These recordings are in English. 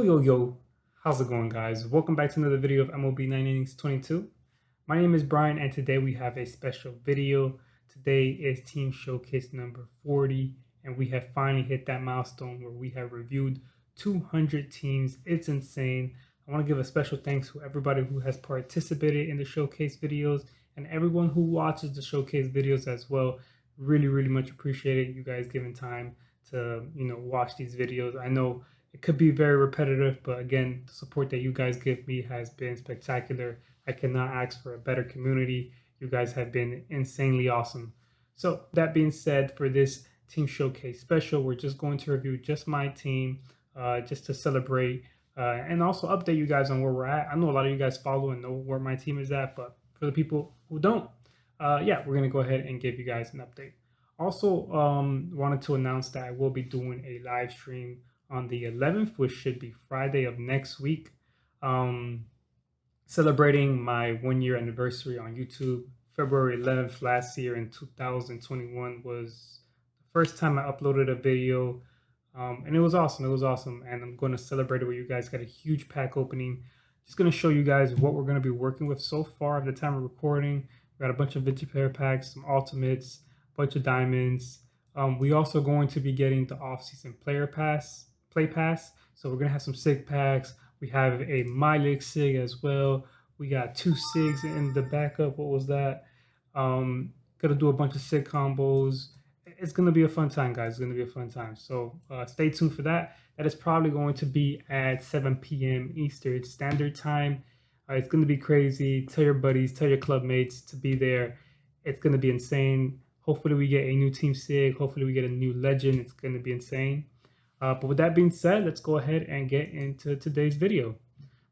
Yo, how's it going, guys? Welcome back to another video of MLB 9 Innings 22. My name is Brian, and today we have a special video. Today is Team Showcase number 40, and we have finally hit that milestone where we have reviewed 200 teams. It's insane. I want to give a special thanks to everybody who has participated in the Showcase videos and everyone who watches the Showcase videos as well. Really much appreciated you guys giving time to, watch these videos. I know it could be very repetitive, but again, the support that you guys give me has been spectacular. I cannot ask for a better community. You guys have been insanely awesome. So that being said, for this Team Showcase special, we're just going to review just my team, just to celebrate and also update you guys on where we're at. I know a lot of you guys follow and know where my team is at, but for the people who don't, yeah, we're going to go ahead and give you guys an update. Also, wanted to announce that I will be doing a live stream on the 11th, which should be Friday of next week, celebrating my 1 year anniversary on YouTube. February 11th last year in 2021 was the first time I uploaded a video, and it was awesome. It was awesome, and I'm going to celebrate it with you guys. Got a huge pack opening. Just going to show you guys what we're going to be working with so far at the time of recording. We got a bunch of vintage player packs, some ultimates, a bunch of diamonds. We also going to be getting the off-season play pass. So we're gonna have some SIG packs. We have a My League SIG as well. We got 2 SIGs in the backup. What was that? Gonna do a bunch of SIG combos. It's gonna be a fun time, guys. It's gonna be a fun time. So stay tuned for that. That is probably going to be at 7 p.m. Eastern Standard Time. It's gonna be crazy. Tell your buddies, tell your club mates to be there. It's gonna be insane. Hopefully we get a new Team SIG. Hopefully we get a new legend. It's gonna be insane. But with that being said, let's go ahead and get into today's video.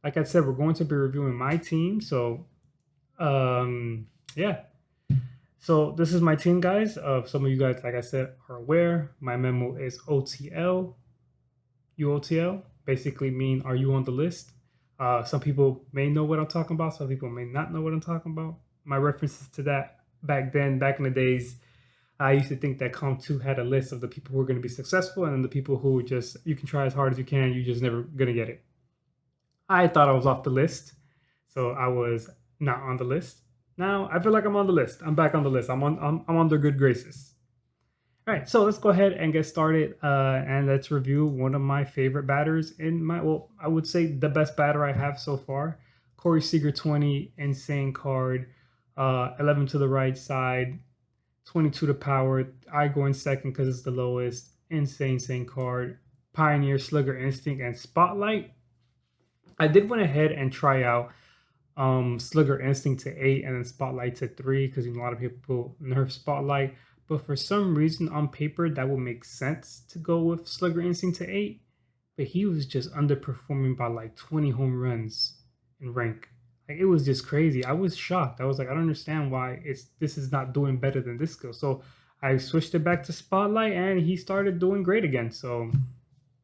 Like I said, we're going to be reviewing my team. So, yeah. So this is my team, guys. Some of you guys, like I said, are aware. My memo is OTL. UOTL basically mean, are you on the list? Some people may know what I'm talking about. Some people may not know what I'm talking about. My references to that back in the days, I used to think that Comp2 had a list of the people who are going to be successful and then the people who just, you can try as hard as you can, you're just never going to get it. I thought I was off the list, so I was not on the list. Now I feel like I'm on the list. I'm back on the list. I'm under good graces. All right, so let's go ahead and get started, and let's review one of my favorite batters in my, well, I would say the best batter I have so far. Corey Seager 20, insane card, 11 to the right side. 22 to power. I go in second because it's the lowest. Insane card. Pioneer, Slugger Instinct, and Spotlight. I did went ahead and try out Slugger Instinct to 8 and then Spotlight to 3 because a lot of people nerf Spotlight. But for some reason on paper that would make sense to go with Slugger Instinct to 8. But he was just underperforming by like 20 home runs in rank. It was just crazy. I was shocked. I was like, I don't understand why this is not doing better than this skill. So I switched it back to Spotlight and he started doing great again. So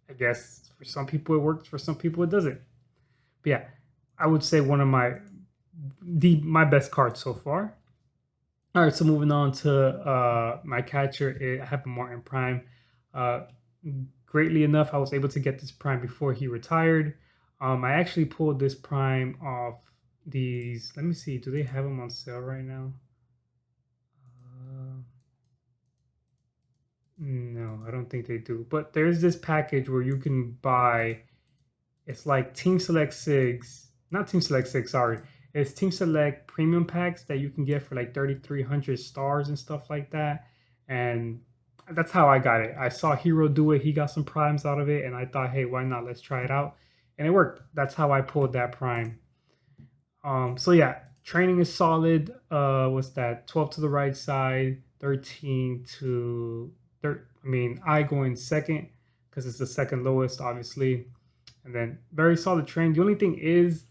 I guess for some people it works, for some people it doesn't. But yeah, I would say one of my best cards so far. All right, so moving on to my catcher, I have a Martin Prime. Greatly enough, I was able to get this Prime before he retired. I actually pulled this Prime off these, let me see, do they have them on sale right now? No, I don't think they do. But there's this package where you can buy, it's like Team Select SIGs, not Team Select SIG, sorry. It's Team Select premium packs that you can get for like 3,300 stars and stuff like that. And that's how I got it. I saw Hero do it. He got some primes out of it. And I thought, hey, why not? Let's try it out. And it worked. That's how I pulled that prime. So yeah, training is solid. What's that? 12 to the right side, 13 to I go in second because it's the second lowest, obviously. And then very solid train. The only thing is,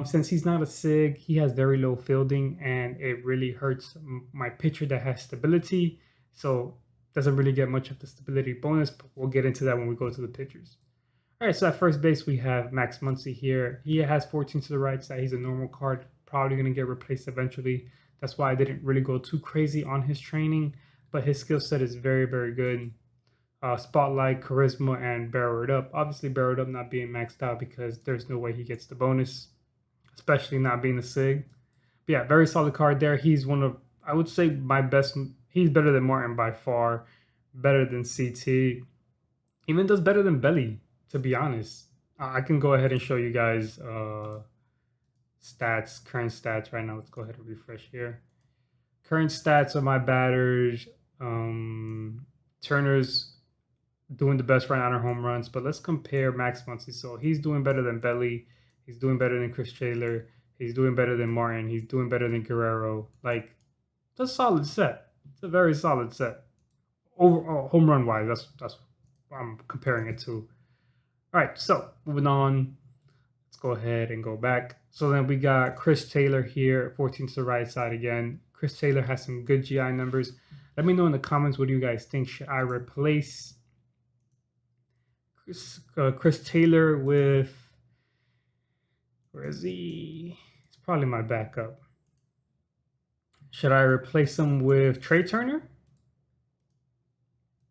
since he's not a SIG, he has very low fielding and it really hurts my pitcher that has stability. So doesn't really get much of the stability bonus, but we'll get into that when we go to the pitchers. All right, so at first base, we have Max Muncy here. He has 14 to the right side. He's a normal card, probably going to get replaced eventually. That's why I didn't really go too crazy on his training, but his skill set is very good. Spotlight, Charisma, and Barreled Up. Obviously, Barreled Up not being maxed out because there's no way he gets the bonus, especially not being a SIG. But yeah, very solid card there. He's one of, I would say, my best. He's better than Martin by far, better than CT, even does better than Belly, to be honest. I can go ahead and show you guys stats, current stats right now. Let's go ahead and refresh here. Current stats of my batters. Turner's doing the best right now on home runs, but let's compare Max Muncy. So he's doing better than Belly. He's doing better than Chris Taylor. He's doing better than Martin. He's doing better than Guerrero. Like, it's a solid set. It's a very solid set. Overall, home run wise, that's what I'm comparing it to. All right, so moving on. Let's go ahead and go back. So then we got Chris Taylor here, 14 to the right side again. Chris Taylor has some good GI numbers. Let me know in the comments, what do you guys think? Should I replace Chris Taylor with, where is he? It's probably my backup. Should I replace him with Trey Turner?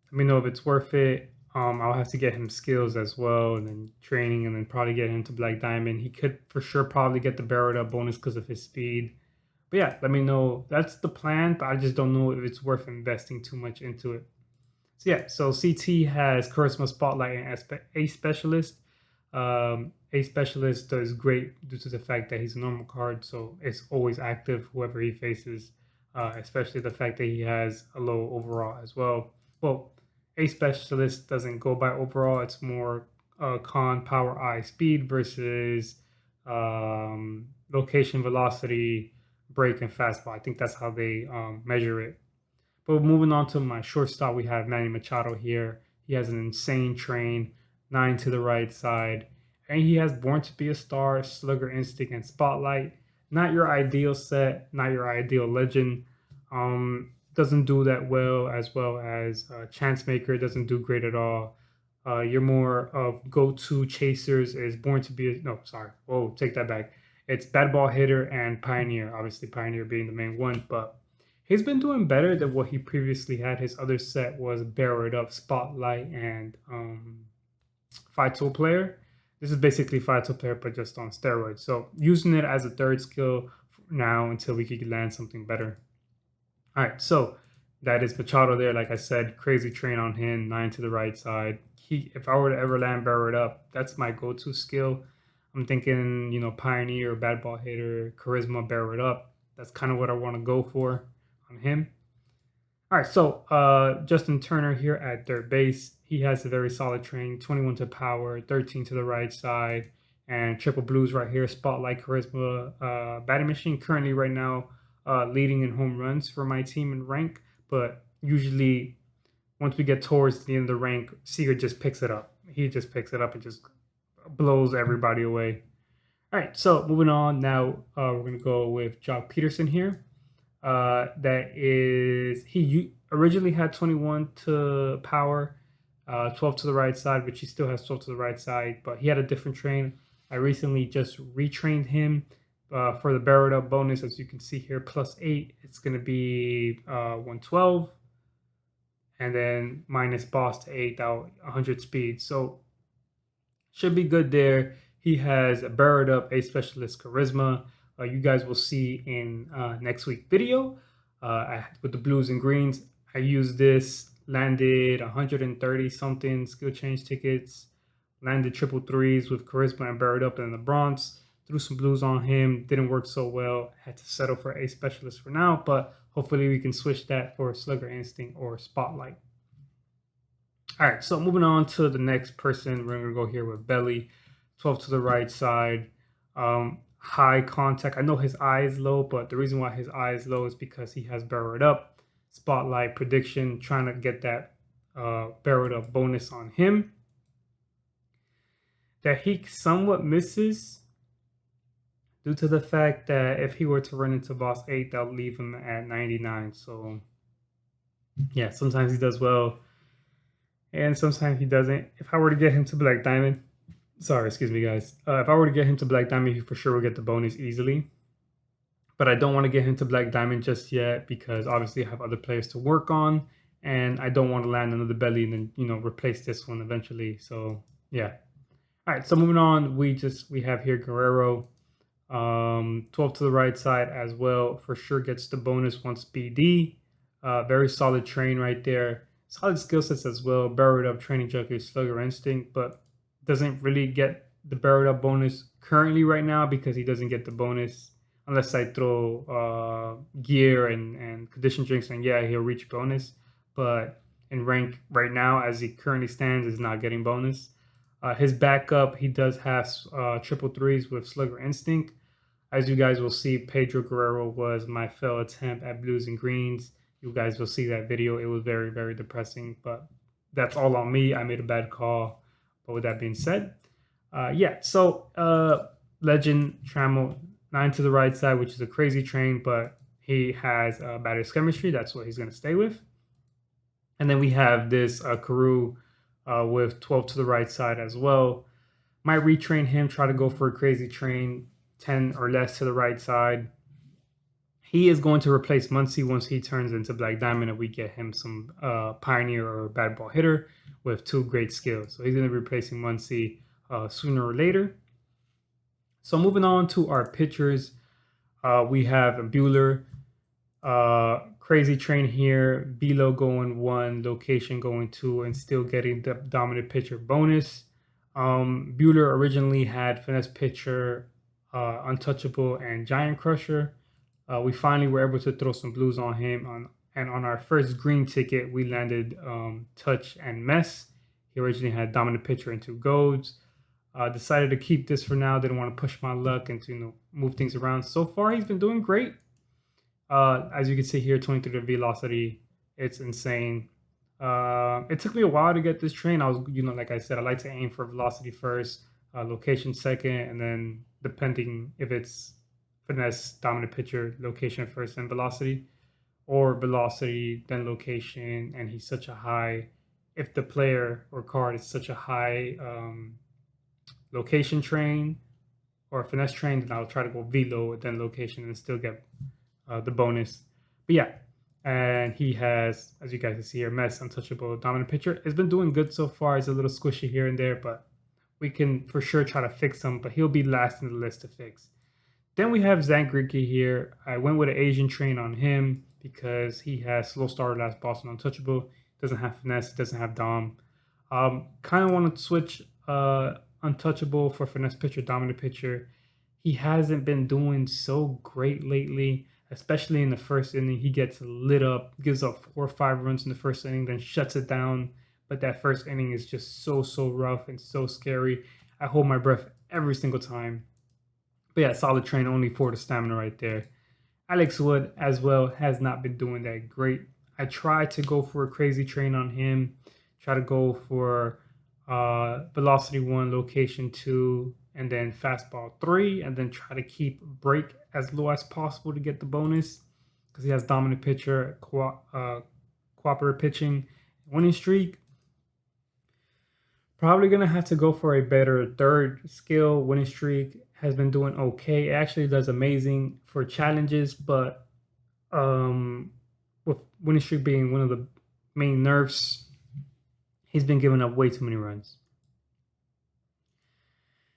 Let me know if it's worth it. I'll have to get him skills as well, and then training, and then probably get him to Black Diamond. He could for sure probably get the Barreled Up bonus because of his speed. But yeah, let me know. That's the plan, but I just don't know if it's worth investing too much into it. So yeah, so CT has Charisma, Spotlight, and A Specialist. A Specialist does great due to the fact that he's a normal card, so it's always active whoever he faces, especially the fact that he has a low overall as well. Well, A Specialist doesn't go by overall, it's more con, power, eye, speed versus location, velocity, break, and fastball. I think that's how they measure it. But moving on to my shortstop, we have Manny Machado here. He has an insane train, 9 to the right side. And he has Born to Be a Star, Slugger Instinct, and Spotlight. Not your ideal set, not your ideal legend. Doesn't do that well as Chance Maker doesn't do great at all. Your more of go-to chasers is Born to Be a, no, sorry. Whoa, take that back. It's Bad Ball Hitter and Pioneer. Obviously, Pioneer being the main one, but he's been doing better than what he previously had. His other set was Barreled Up, Spotlight, and Five Tool Player. This is basically Five Tool Player, but just on steroids. So using it as a third skill now until we could land something better. All right, so that is Machado there. Like I said, crazy train on him, 9 to the right side. If I were to ever land Barreled Up, that's my go-to skill. I'm thinking, Pioneer, Bad Ball Hitter, Charisma, Barreled Up. That's kind of what I want to go for on him. All right, so Justin Turner here at third base. He has a very solid train, 21 to power, 13 to the right side, and triple blues right here, Spotlight, Charisma, batting machine. Currently right now leading in home runs for my team in rank, but usually once we get towards the end of the rank, Seager just picks it up. He just picks it up and just blows everybody away. All right, so moving on now, we're going to go with Jock Peterson here. That is, he originally had 21 to power, 12 to the right side, which he still has 12 to the right side, but he had a different train. I recently just retrained him for the Barreled Up bonus. As you can see here, +8, it's going to be 112, and then minus boss to 8 out 100 speed. So should be good there. He has a Barreled Up, A Specialist, Charisma. You guys will see in next week's video with the blues and greens. I used this, landed 130 something skill change tickets, landed triple threes with Charisma and Barreled Up in the bronze. Threw some blues on him, didn't work so well. Had to settle for A Specialist for now, but hopefully we can switch that for Slugger Instinct or Spotlight. All right, so moving on to the next person, we're gonna go here with Belly, 12 to the right side. High contact. I know his eye is low, but the reason why his eye is low is because he has Barreled Up, Spotlight, Prediction, trying to get that Barreled Up bonus on him. That he somewhat misses due to the fact that if he were to run into boss 8, that'll leave him at 99. So yeah, sometimes he does well, and sometimes he doesn't. If I were to get him to Black Diamond, sorry, excuse me, guys. If I were to get him to Black Diamond, he for sure will get the bonus easily. But I don't want to get him to Black Diamond just yet because obviously I have other players to work on. and I don't want to land another belly and then, replace this one eventually. So yeah. All right, so moving on, we have here Guerrero, 12 to the right side as well. For sure gets the bonus once BD. Very solid train right there. Solid skill sets as well. Barreled up, training junkie, slugger instinct, but doesn't really get the barreled up bonus currently right now because he doesn't get the bonus unless I throw gear and condition drinks, and yeah, he'll reach bonus. But in rank right now, as he currently stands, is not getting bonus. His backup, he does have triple threes with Slugger Instinct. As you guys will see, Pedro Guerrero was my failed attempt at blues and greens. You guys will see that video. It was very, very depressing, but that's all on me. I made a bad call. But with that being said, yeah, so Legend Trammel, 9 to the right side, which is a crazy train, but he has batter's chemistry. That's what he's going to stay with. And then we have this Karu with 12 to the right side as well. Might retrain him, try to go for a crazy train, 10 or less to the right side. He is going to replace Muncie once he turns into Black Diamond and we get him some Pioneer or Bad Ball Hitter with 2 great skills. So he's going to be replacing Muncie sooner or later. So moving on to our pitchers, we have Bueller. Crazy train here, Belo going 1, location going 2, and still getting the dominant pitcher bonus. Bueller originally had finesse pitcher, untouchable, and giant crusher. We finally were able to throw some blues on him, and on our first green ticket, we landed touch and mess. He originally had dominant pitcher and 2 golds. Decided to keep this for now. Didn't want to push my luck and to move things around. So far, he's been doing great. As you can see here, 23 velocity, it's insane. It took me a while to get this train. I was, like I said, I like to aim for velocity first, location second, and then depending if it's finesse, dominant pitcher, location first, and velocity, or velocity, then location, and he's such a high, if the player or card is such a high location train or finesse train, then I'll try to go velo, then location, and still get the bonus. But yeah, and he has, as you guys can see here, mess, untouchable, dominant pitcher. It's been doing good so far. It's a little squishy here and there, but we can for sure try to fix him, but he'll be last in the list to fix. Then we have Zangriki here. I went with an Asian train on him because he has slow starter, last boss, and untouchable. Doesn't have finesse, doesn't have dom. Kind of want to switch untouchable for finesse pitcher, dominant pitcher. He hasn't been doing so great lately, especially in the first inning. He gets lit up, gives up 4 or 5 runs in the first inning, then shuts it down. But that first inning is just so rough and so scary. I hold my breath every single time. But yeah, solid train, only 4 to stamina right there. Alex Wood as well has not been doing that great. I tried to go for a crazy train on him, try to go for velocity 1, location 2, and then fastball 3, and then try to keep break as low as possible to get the bonus because he has dominant pitcher, cooperative pitching, winning streak. Probably gonna have to go for a better 3rd skill. Winning streak has been doing okay. It actually does amazing for challenges, but with winning streak being one of the main nerfs, he's been giving up way too many runs.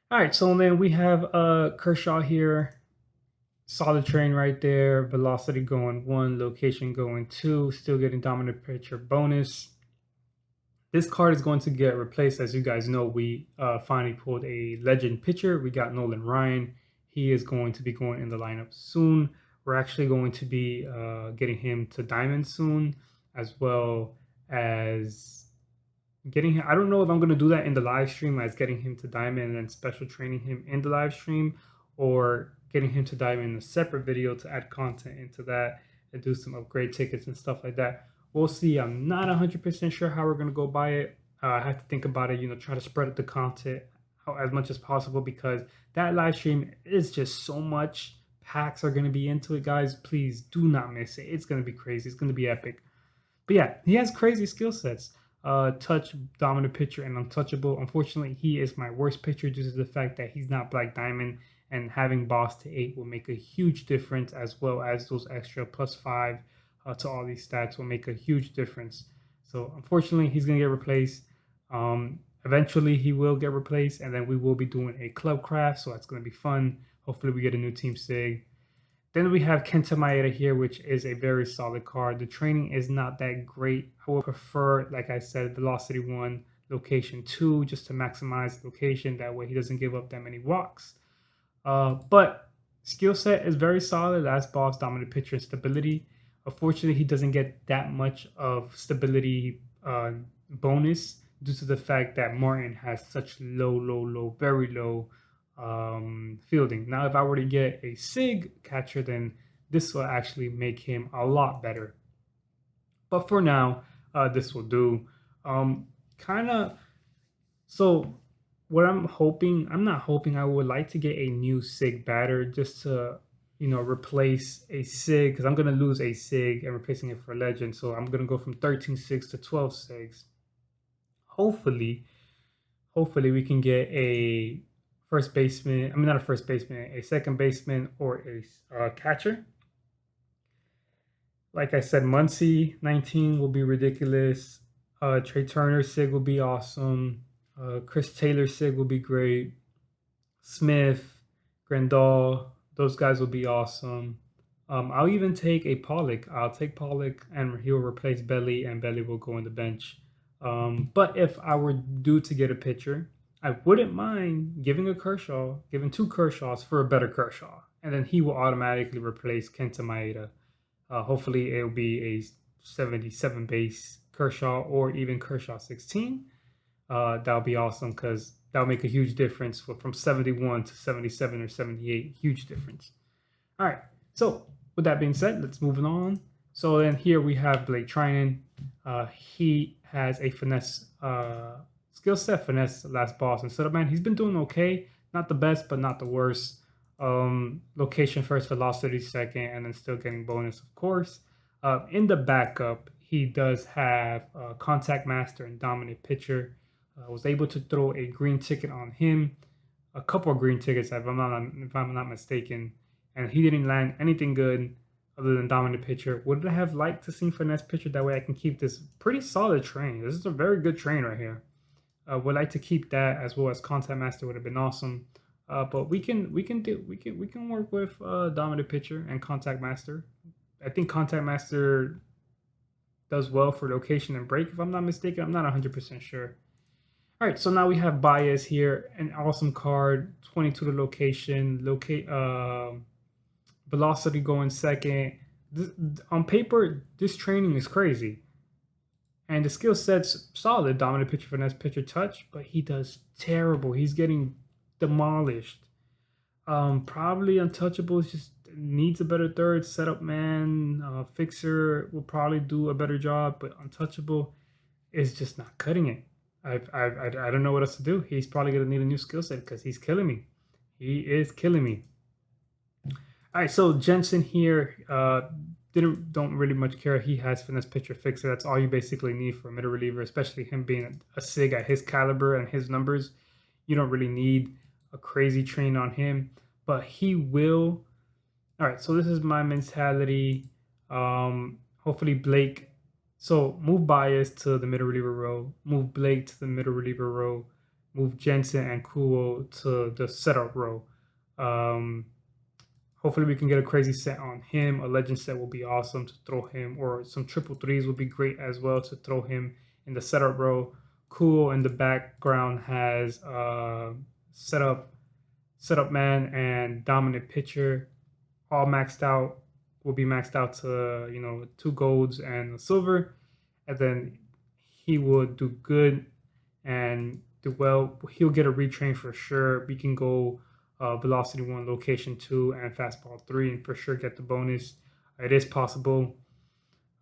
All right, so then we have Kershaw here. Solid train right there. Velocity going 1, location going 2. Still getting dominant pitcher bonus. This card is going to get replaced. As you guys know, we finally pulled a legend pitcher. We got Nolan Ryan. He is going to be going in the lineup soon. We're actually going to be getting him to Diamond soon, as well as getting him. I don't know if I'm going to do that in the live stream as getting him to Diamond and then special training him in the live stream, or getting him to Diamond in a separate video to add content into that and do some upgrade tickets and stuff like that. We'll see. I'm not 100% sure how we're going to go by it. I have to think about it, try to spread the content out as much as possible because that live stream is just so much. Packs are going to be into it, guys. Please do not miss it. It's going to be crazy. It's going to be epic. But yeah, he has crazy skill sets. Touch, dominant pitcher, and untouchable. Unfortunately, he is my worst pitcher due to the fact that he's not Black Diamond, and having boss to 8 will make a huge difference, as well as those extra +5 to all these stats will make a huge difference. So unfortunately, he's gonna get replaced. Eventually, he will get replaced, and then we will be doing a club craft, so that's gonna be fun. Hopefully, we get a new team sig. Then we have Kenta Maeda here, which is a very solid card. The training is not that great. I would prefer, like I said, Velocity 1, Location 2, just to maximize location. That way he doesn't give up that many walks. But skill set is very solid. Last boss, dominant pitcher, and stability. Unfortunately, he doesn't get that much of stability bonus due to the fact that Martin has such low, very low fielding. Now, if I were to get a SIG catcher, then this will actually make him a lot better. But for now, this will do. Kind of. So what I'm not hoping, I would like to get a new SIG batter just to, replace a SIG, because I'm going to lose a SIG and replacing it for a legend. So I'm going to go from 13 SIGs to 12 SIGs. Hopefully we can get a first baseman. I mean, not a first baseman, a second baseman or a catcher. Like I said, Muncie 19 will be ridiculous. Trey Turner SIG will be awesome. Chris Taylor SIG will be great. Smith, Grandal, those guys will be awesome. I'll even take a Pollock. I'll take Pollock, and he'll replace Belly, and Belly will go on the bench. But if I were due to get a pitcher, I wouldn't mind giving two Kershaws for a better Kershaw, and then he will automatically replace Kenta Maeda. Hopefully, it'll be a 77 base Kershaw or even Kershaw 16. That'll be awesome, because that'll make a huge difference from 71 to 77 or 78. Huge difference. All right. So with that being said, let's move on. So then here we have Blake Trinan. He has a finesse skill set, finesse, last boss, and setup man. He's been doing okay. Not the best, but not the worst. Location first, velocity second, and then still getting bonus, of course. In the backup, he does have contact master and dominant pitcher. Was able to throw a green ticket on him, a couple of green tickets if I'm not mistaken, and he didn't land anything good other than dominant pitcher. Would I have liked to see finesse pitcher? That way I can keep this pretty solid train. This is a very good train right here. Would like to keep that, as well as contact master would have been awesome. But we can work with dominant pitcher and contact master. I think contact master does well for location and break, if I'm not mistaken. I'm not 100% sure. All right, so now we have Baez here, an awesome card, 22 to location, velocity going second. On paper, this training is crazy. And the skill set's solid, dominant pitcher, finesse pitcher, touch, but he does terrible. He's getting demolished. Probably untouchable, just needs a better third. Setup man, fixer will probably do a better job, but untouchable is just not cutting it. I don't know what else to do. He's probably gonna need a new skill set, because he's killing me. He is killing me. All right, so Jensen here don't really much care. He has finesse pitcher fixer. That's all you basically need for a middle reliever, especially him being a SIG at his caliber and his numbers. You don't really need a crazy train on him, but he will. All right, so this is my mentality. Hopefully Blake. So move Baez to the middle reliever row, move Blake to the middle reliever row, move Jensen and Kuo to the setup row. Hopefully we can get a crazy set on him. A legend set will be awesome to throw him, or some triple threes would be great as well to throw him in the setup row. Kuo in the background has setup man and dominant pitcher, all maxed out. Will be maxed out to 2 golds and a silver, and then he would do good and do well. He'll get a retrain for sure. We can go velocity 1, location 2, and fastball 3, and for sure get the bonus. It is possible.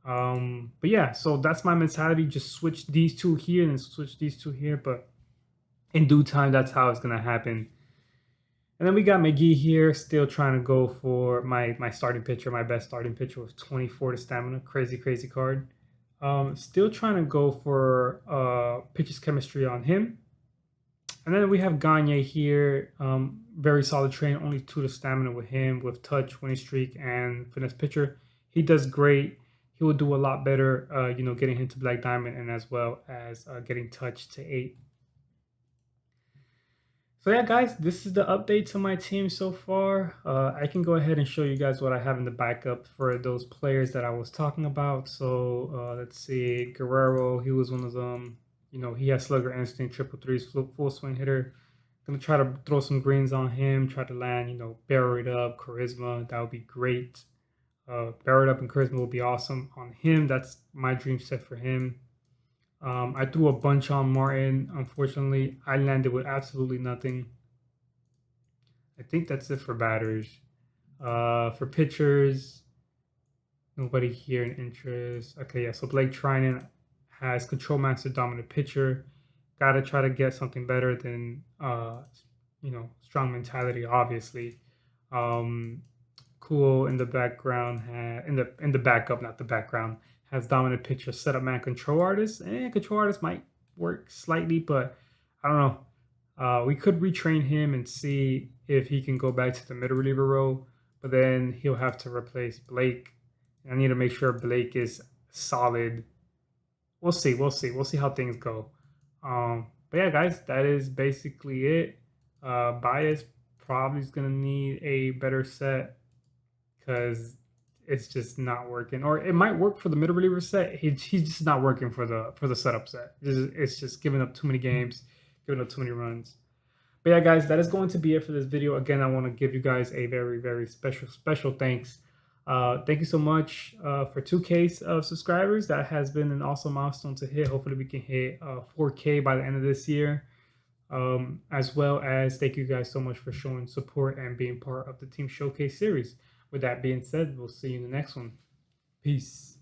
But yeah, so that's my mentality. Just switch these two here and switch these two here, but in due time, that's how it's gonna happen. And then we got McGee here, still trying to go for my starting pitcher, my best starting pitcher with 24 to stamina. Crazy card. Still trying to go for pitcher's chemistry on him. And then we have Gagne here. Very solid train, only 2 to stamina with him, with touch, winning streak, and finesse pitcher. He does great. he will do a lot better, getting him to Black Diamond and as well as getting Touch to 8. So yeah, guys, this is the update to my team so far. I can go ahead and show you guys what I have in the backup for those players that I was talking about. So let's see, Guerrero, he was one of them. He has Slugger Instinct, triple threes, full swing hitter. Gonna try to throw some greens on him, try to land, Buried Up, Charisma. That would be great. Buried Up and Charisma would be awesome on him. That's my dream set for him. I threw a bunch on Martin. Unfortunately, I landed with absolutely nothing. I think that's it for batters. For pitchers, nobody here in interest. Okay, yeah. So Blake Trinan has Control Master Dominant Pitcher. Got to try to get something better than Strong Mentality, obviously. Cool in the background, in the backup, not the background, has Dominant Pitcher, Setup Man, Control Artist. Control Artist might work slightly, but I don't know. We could retrain him and see if he can go back to the middle reliever role, but then he'll have to replace Blake. I need to make sure Blake is solid. We'll see. We'll see. We'll see how things go. But yeah, guys, that is basically it. Bias probably is gonna need a better set because it's just not working. Or it might work for the middle reliever set. He's just not working for the setup set. It's just giving up too many games, giving up too many runs. But yeah, guys, that is going to be it for this video. Again, I want to give you guys a very, very special thanks. Thank you so much for 2K of subscribers. That has been an awesome milestone to hit. Hopefully we can hit 4K by the end of this year. As well as thank you guys so much for showing support and being part of the Team Showcase series. With that being said, we'll see you in the next one. Peace.